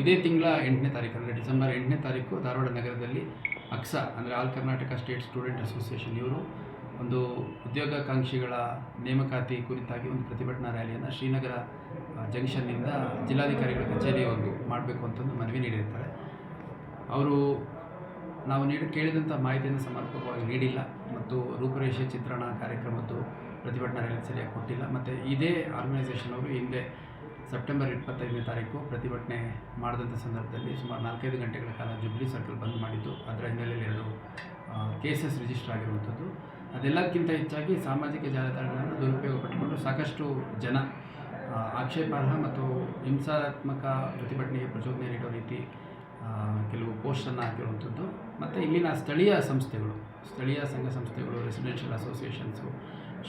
ಇದೇ ತಿಂಗಳ 8ನೇ ತಾರೀಕು ಅಂದರೆ ಡಿಸೆಂಬರ್ 8ನೇ ತಾರೀಕು ಧಾರವಾಡ ನಗರದಲ್ಲಿ ಅಕ್ಸಾ ಅಂದರೆ all Karnataka state student association ಇವರು ಒಂದು ಉದ್ಯೋಗಾಕಾಂಕ್ಷಿಗಳ ನೇಮಕಾತಿ ಕುರಿತಾಗಿ ಒಂದು ಪ್ರತಿಭಟನಾ ರ್ಯಾಲಿಯನ್ನು ಶ್ರೀನಗರ ಜಂಕ್ಷನ್ನಿಂದ ಜಿಲ್ಲಾಧಿಕಾರಿಗಳ ಕಚೇರಿಯವರೆಗೂ ಮಾಡಬೇಕು ಅಂತಂದು ಮನವಿ ನೀಡಿರ್ತಾರೆ. ಅವರು ನಾವು ಕೇಳಿದಂಥ ಮಾಹಿತಿಯನ್ನು ಸಮರ್ಪಕವಾಗಿ ನೀಡಿಲ್ಲ ಮತ್ತು ರೂಪುರೇಷೆ ಚಿತ್ರಣ ಕಾರ್ಯಕ್ರಮದ್ದು ಪ್ರತಿಭಟನಾ ರ್ಯಾಲಿ ಸರಿಯಾಗಿ ಕೊಟ್ಟಿಲ್ಲ. ಮತ್ತು ಇದೇ ಆರ್ಗನೈಸೇಷನ್ ಅವರು ಹಿಂದೆ ಸೆಪ್ಟೆಂಬರ್ 25ನೇ ತಾರೀಕು ಪ್ರತಿಭಟನೆ ಮಾಡಿದಂಥ ಸಂದರ್ಭದಲ್ಲಿ ಸುಮಾರು 4-5 ಗಂಟೆಗಳ ಕಾಲ ಜುಬ್ಲಿ ಸರ್ಕಲ್ ಬಂದ್ ಮಾಡಿದ್ದು, ಅದರ ಹಿನ್ನೆಲೆಯಲ್ಲಿ 2 ಕೇಸಸ್ ರಿಜಿಸ್ಟರ್ ಆಗಿರುವಂಥದ್ದು. ಅದೆಲ್ಲಕ್ಕಿಂತ ಹೆಚ್ಚಾಗಿ ಸಾಮಾಜಿಕ ಜಾಲತಾಣಗಳನ್ನು ದುರುಪಯೋಗ ಪಟ್ಟುಕೊಂಡು ಸಾಕಷ್ಟು ಜನ ಆಕ್ಷೇಪಾರ್ಹ ಮತ್ತು ಹಿಂಸಾತ್ಮಕ ಪ್ರತಿಭಟನೆಗೆ ಪ್ರಚೋದನೆ ನೀಡೋ ರೀತಿ ಕೆಲವು ಪೋಸ್ಟನ್ನು ಹಾಕಿರುವಂಥದ್ದು. ಮತ್ತು ಇಲ್ಲಿನ ಸ್ಥಳೀಯ ಸಂಸ್ಥೆಗಳು, ಸ್ಥಳೀಯ ಸಂಘ ಸಂಸ್ಥೆಗಳು, ರೆಸಿಡೆನ್ಷಿಯಲ್ ಅಸೋಸಿಯೇಷನ್ಸು,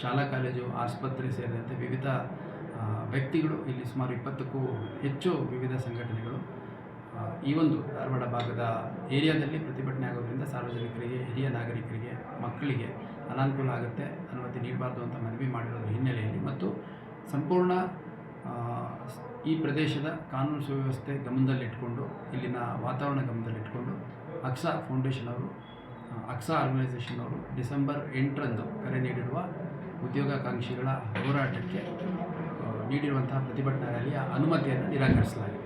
ಶಾಲಾ ಕಾಲೇಜು, ಆಸ್ಪತ್ರೆ ಸೇರಿದಂತೆ ವಿವಿಧ ವ್ಯಕ್ತಿಗಳು, ಇಲ್ಲಿ ಸುಮಾರು 20ಕ್ಕೂ ಹೆಚ್ಚು ವಿವಿಧ ಸಂಘಟನೆಗಳು ಈ ಒಂದು ಧಾರವಾಡ ಭಾಗದ ಏರಿಯಾದಲ್ಲಿ ಪ್ರತಿಭಟನೆ ಆಗೋದ್ರಿಂದ ಸಾರ್ವಜನಿಕರಿಗೆ, ಹಿರಿಯ ನಾಗರಿಕರಿಗೆ, ಮಕ್ಕಳಿಗೆ ಅನಾನುಕೂಲ ಆಗುತ್ತೆ, ಅನುಮತಿ ನೀಡಬಾರ್ದು ಅಂತ ಮನವಿ ಮಾಡಿರೋದ್ರ ಹಿನ್ನೆಲೆಯಲ್ಲಿ ಮತ್ತು ಸಂಪೂರ್ಣ ಈ ಪ್ರದೇಶದ ಕಾನೂನು ಸುವ್ಯವಸ್ಥೆ ಗಮನದಲ್ಲಿಟ್ಕೊಂಡು, ಇಲ್ಲಿನ ವಾತಾವರಣ ಗಮನದಲ್ಲಿಟ್ಕೊಂಡು ಅಕ್ಸಾ ಫೌಂಡೇಶನ್ ಅವರು, ಅಕ್ಸಾ ಆರ್ಗನೈಸೇಷನ್ ಅವರು ಡಿಸೆಂಬರ್ 8ರಂದು ಕರೆ ನೀಡಿರುವ ಉದ್ಯೋಗಾಕಾಂಕ್ಷಿಗಳ ಹೋರಾಟಕ್ಕೆ ನೀಡಿರುವಂತಹ ಪ್ರತಿಭಟನಾ ರ್ಯಾಲಿಯ ಅನುಮತಿಯನ್ನು ನಿರಾಕರಿಸಲಾಗಿದೆ.